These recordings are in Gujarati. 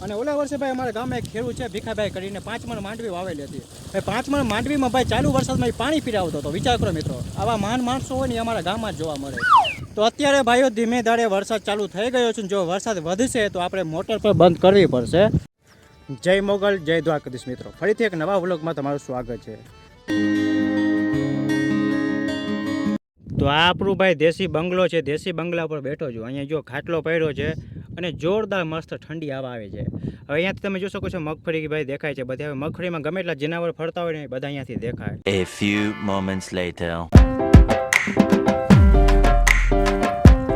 અને ઓલા વર્ષે ભાઈ અમારા ગામમાં એક ખેડૂત છે ભીખાભાઈ કરીને 5 મણ માંડવી વાવેલી હતી ભાઈ 5 મણ માંડવીમાં ભાઈ ચાલુ વરસાદમાં પાણી પીરાવતો હતો વિચાર કરો મિત્રો આવા મહાન માણસો હોય ને અમારા ગામમાં જ જોવા મળે તો અત્યારે ભાઈઓ ધીમે ધારે વરસાદ ચાલુ થઈ ગયો છે જો વરસાદ વધશે તો આપણે મોટર પર બંધ કરવી પડશે જય મોગલ જય દ્વારકાધીશ મિત્રો ફરીથી એક નવા વ્લોગમાં તમારું સ્વાગત છે તો આ આપણું ભાઈ દેશી બંગલો છે દેશી બંગલા પર બેઠો છું અહીંયા જો ખાટલો પડ્યો છે અને જોરદાર મસ્ત ઠંડી હવા આવે છે હવે અહીંયાથી તમે જોઈ શકો છો મગફળી ભાઈ દેખાય છે બધા મગફળીમાં ગમે એટલા જનાવર ફરતા હોય ને બધા અહીંયાથી દેખાય A few moments later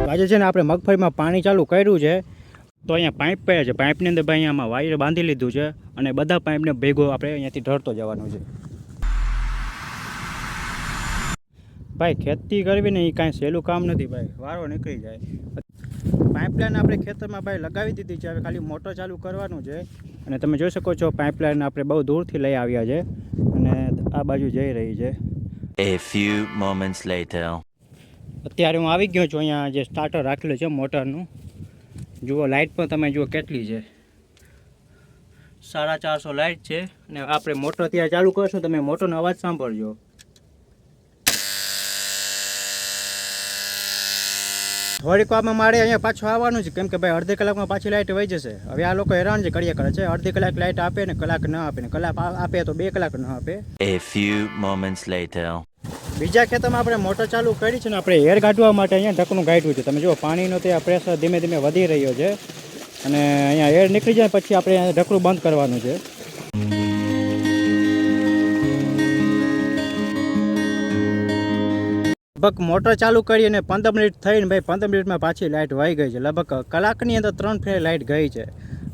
આજે છે ને આપણે મગફળીમાં પાણી ચાલુ કર્યું છે તો અહીંયા પાઇપ પડ્યા છે પાઇપની અંદર ભાઈ અહીંયામાં વાયર બાંધી લીધું છે અને બધા પાઇપને ભેગો આપણે અહીંયાથી ઢળતો જવાનું છે ભાઈ ખેતી કરવી ને એ કાંઈ સહેલું કામ નથી ભાઈ વારો નીકળી જાય પાઇપલાઇન આપણે ખેતરમાં ભાઈ લગાવી દીધી છે હવે ખાલી મોટર ચાલુ કરવાનું છે અને તમે જોઈ શકો છો પાઇપલાઇન આપણે બહુ દૂરથી લઈ આવ્યા છે અને આ બાજુ જઈ રહી છે A few moments later અત્યારે હું આવી ગયો છું અહીંયા જે સ્ટાર્ટર રાખેલું છે મોટરનું જુઓ લાઇટ પણ તમે જુઓ કેટલી છે 450 લાઇટ છે અને આપણે મોટર ત્યાં ચાલુ કરશું તમે મોટરનો અવાજ સાંભળજો થોડીક વારમાં મારે અહીંયા પાછું આવવાનું છે કેમ કે ભાઈ અડધી કલાકમાં પાછી લાઇટ વહી જશે હવે આ લોકો હેરાન છે કર્યા કરે છે અડધી કલાક લાઇટ આપે ને કલાક ન આપે ને કલાક આપે તો 2 કલાક ન આપે A few moments later બીજા ખેતરમાં આપણે મોટર ચાલુ કરી છે ને આપણે એર કાઢવા માટે અહીંયા ઢકણું કાઢ્યું છે તમે જુઓ પાણીનો તે પ્રેશર ધીમે ધીમે વધી રહ્યો છે અને અહીંયા એર નીકળી જાય પછી આપણે અહીંયા ઢકણું બંધ કરવાનું છે લગભગ મોટર ચાલુ કરી અને 15 મિનિટ થઈને ભાઈ 15 મિનિટમાં પાછી લાઇટ વહી ગઈ છે લગભગ કલાકની અંદર 3 ફેર લાઇટ ગઈ છે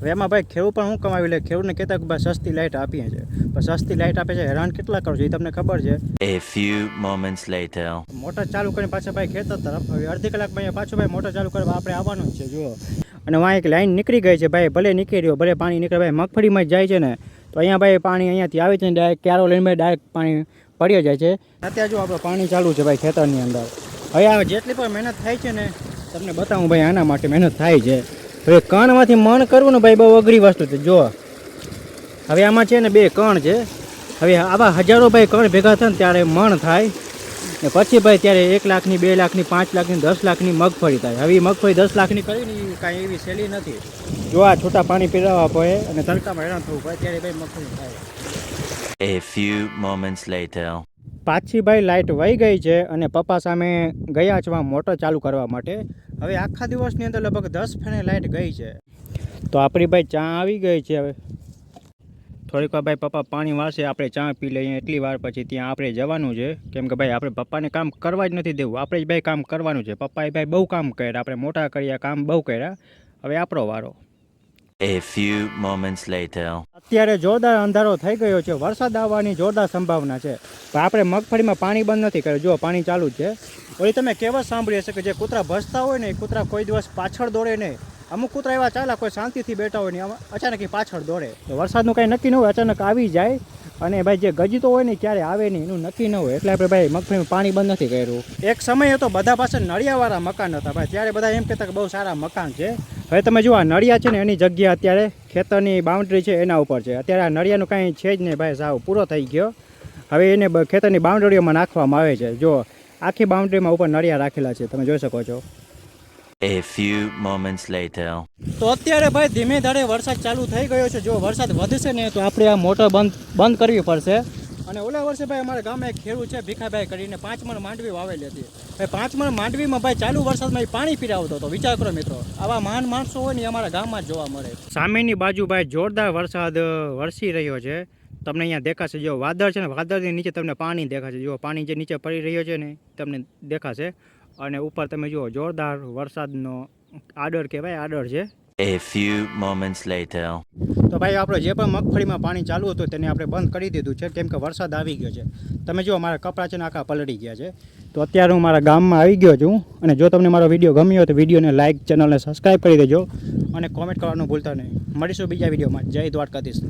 હવે એમાં ભાઈ ખેડૂત પણ હું કમાવી લે ખેડૂતને કહેતા કે ભાઈ સસ્તી લાઇટ આપીએ છે પણ સસ્તી લાઇટ આપે છે હેરાન કેટલા કરો છો એ તમને ખબર છે A few moments later motor ચાલુ કરીને પાછા ભાઈ ખેતર તરફ હવે અડધી કલાકમાં અહીંયા પાછું ભાઈ મોટર ચાલુ કરવા આપણે આવવાનું જ છે જુઓ અને વાં એક લાઈન નીકળી ગઈ છે ભાઈ ભલે નીકળી રહ્યો ભલે પાણી નીકળે ભાઈ મગફળીમાં જ જાય છે ને તો અહીંયા ભાઈ પાણી અહીંયાથી આવે છે ને ડાયરેક્ટ ક્યારો લઈને ભાઈ ડાયરેક્ટ પાણી પડી જાય છે અત્યારે જો આપણે પાણી ચાલુ છે ભાઈ ખેતરની અંદર હવે આ જેટલી પણ મહેનત થાય છે ને તમને બતાવું ભાઈ આના માટે મહેનત થાય છે હવે કણમાંથી મણ કરવું ને ભાઈ બહુ અઘરી વસ્તુ છે જો હવે આમાં છે ને 2 કણ છે હવે આવા હજારો ભાઈ કણ ભેગા થાય ને ત્યારે મણ થાય ને પછી ભાઈ ત્યારે 1 લાખની 2 લાખની 5 લાખની 10 લાખની મગફળી થાય હવે એ મગફળી 10 લાખની કરીને એ કાંઈ એવી સહેલી નથી જો આ છોટા પાણી પીરાવવા પડે અને તડકામાં હેરાન થવું પડે ત્યારે ભાઈ મગફળી થાય A few moments later પાછી ભાઈ લાઇટ વહી ગઈ છે અને પપ્પા સામે ગયા છે મોટર ચાલુ કરવા માટે હવે આખા દિવસની અંદર લગભગ 10 ફેણે લાઇટ ગઈ છે તો આપણી ભાઈ ચા આવી ગઈ છે હવે થોડીક વાર ભાઈ પપ્પા પાણી વાળશે આપણે ચા પી લઈએ એટલી વાર પછી ત્યાં આપણે જવાનું છે કેમ કે ભાઈ આપણે પપ્પાને કામ કરવા જ નથી દેવું આપણે જ ભાઈ કામ કરવાનું છે પપ્પાએ ભાઈ બહુ કામ કર્યા આપણે મોટા કર્યા કામ બહુ કર્યા હવે આપણો વારો A few moments later અત્યારે જોરદાર અંધારો થઈ ગયો છે વરસાદ આવવાની જોરદાર સંભાવના છે પણ આપણે મગફળીમાં પાણી બંધ નથી કર્યું જો પાણી ચાલુ જ છે ઓલી તમે કહેવત સાંભળી હશે કે જે કૂતરા ભસતા હોય ને એ કૂતરા કોઈ દિવસ પાછળ દોડે નહીં અમુક કૂતરા એવા ચાલા કોઈ શાંતિથી બેઠા હોય ને અચાનક પાછળ દોડે તો વરસાદનું કાંઈ નક્કી ન હોય અચાનક આવી જાય અને ભાઈ જે ગજીતો હોય ને ક્યારે આવે નહીં એનું નક્કી ન હોય એટલે આપણે ભાઈ મગફળીમાં પાણી બંધ નથી કર્યું એક સમય હતો બધા પાસે નળિયાવાળા મકાન હતા ભાઈ ત્યારે બધા એમ કહેતા કે બહુ સારા મકાન છે હવે તમે જુઓ આ નળિયા છે ને એની જગ્યા અત્યારે ખેતરની બાઉન્ડ્રી છે એના ઉપર છે અત્યારે આ નળિયાનું કાંઈ છે જ નહીં ભાઈ સાવ પૂરો થઈ ગયો હવે એને ખેતરની બાઉન્ડ્રીઓમાં નાખવામાં આવે છે જો આખી બાઉન્ડ્રીમાં ઉપર નળિયા રાખેલા છે તમે જોઈ શકો છો A few moments later તો અત્યારે ભાઈ ધીમે ધારે વરસાદ ચાલુ થઈ ગયો છે જો વરસાદ વધશે ને તો આપણે આ મોટર બંધ કરવી પડશે અને ઓલા વર્ષે ભાઈ અમારા ગામમાં એક ખેડૂત છે ભીખાભાઈ કરીને 5 મણ માંડવી વાવેલી હતી ભાઈ 5 મણ માંડવીમાં ભાઈ ચાલુ વરસાદમાં પાણી પીરાવતો હતો વિચાર કરો મિત્રો આવા મહાન માણસો હોય ને અમારા ગામમાં જ જોવા મળે સામેની બાજુ ભાઈ જોરદાર વરસાદ વરસી રહ્યો છે તમને અહીંયા દેખાશે જો વાદળ છે ને વાદળની નીચે તમને પાણી દેખાશે જો પાણી જે નીચે પડી રહ્યો છે ને તમને દેખાશે અને ઉપર તમે જુઓ જોરદાર વરસાદનો આડર કહેવાય આડર છે A few moments later તો ભાઈ આપણે જે પણ મગફળીમાં પાણી ચાલુ હતું તેને આપણે બંધ કરી દીધું છે કેમ કે વરસાદ આવી ગયો છે તમે જુઓ મારા કપડાં છે ને આખા પલળી ગયા છે તો અત્યારે હું મારા ગામમાં આવી ગયો છું અને જો તમને મારો વિડીયો ગમ્યો હોય તો વિડીયોને લાઇક ચેનલને સબસ્ક્રાઈબ કરી દેજો અને કોમેન્ટ કરવાનું ભૂલતા નહીં મળીશું બીજા વિડીયોમાં જય દ્વારકાધીશ